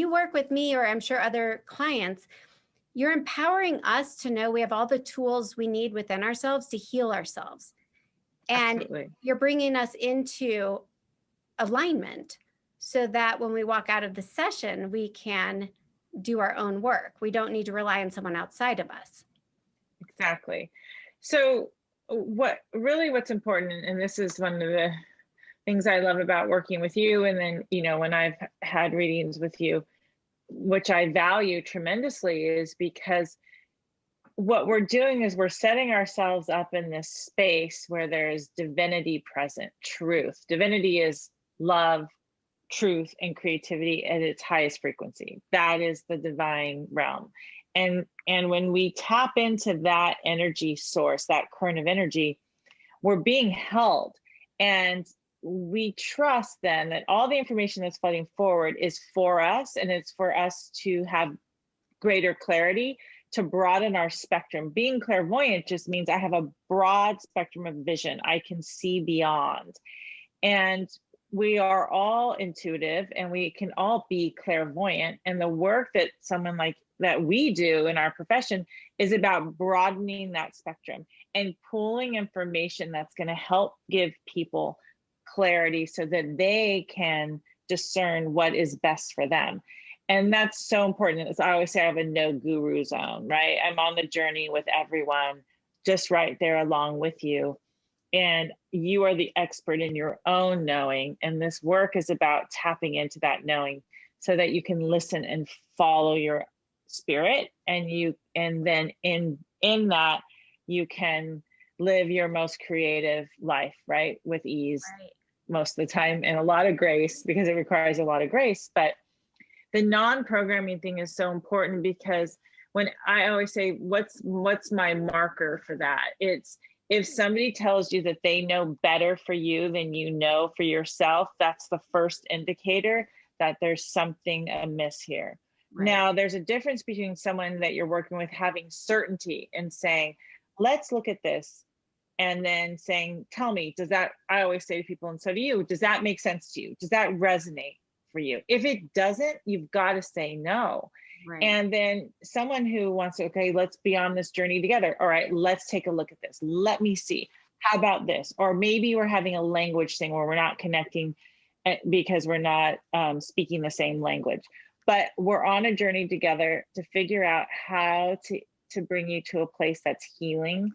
you work with me, or I'm sure other clients, you're empowering us to know we have all the tools we need within ourselves to heal ourselves. And Absolutely. you're bringing us into alignment so that when we walk out of the session, we can do our own work. We don't need to rely on someone outside of us. Exactly. So what's important, and this is one of the things I love about working with you, and then, when I've had readings with you, which I value tremendously, is because what we're doing is we're setting ourselves up in this space where there's divinity present, truth. Divinity is love, truth, and creativity at its highest frequency. That is the divine realm. And when we tap into that energy source, that current of energy, we're being held. And we trust then that all the information that's flooding forward is for us, and it's for us to have greater clarity, to broaden our spectrum. Being clairvoyant just means I have a broad spectrum of vision. I can see beyond. And we are all intuitive, and we can all be clairvoyant. And the work that someone like that we do in our profession is about broadening that spectrum and pulling information that's going to help give people clarity so that they can discern what is best for them. And that's so important. As I always say, I have a no guru zone, right? I'm on the journey with everyone, just right there along with you. And you are the expert in your own knowing. And this work is about tapping into that knowing so that you can listen and follow your spirit. And then in that, you can live your most creative life, right? With ease, Right. most of the time, and a lot of grace, because it requires a lot of grace. But the non-programming thing is so important, because when I always say, what's my marker for that? It's if somebody tells you that they know better for you than you know for yourself, that's the first indicator that there's something amiss here. Right. Now, there's a difference between someone that you're working with having certainty and saying, let's look at this, and then saying, tell me, does that, I always say to people, and so do you, does that make sense to you? Does that resonate for you? If it doesn't, you've got to say no. Right. And then someone who wants to, okay, let's be on this journey together. All right, let's take a look at this. Let me see. How about this? Or maybe we're having a language thing where we're not connecting because we're not speaking the same language. But we're on a journey together to figure out how to bring you to a place that's healing.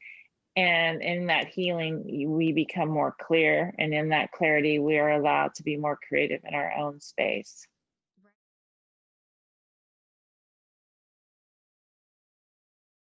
And in that healing, we become more clear. And in that clarity, we are allowed to be more creative in our own space.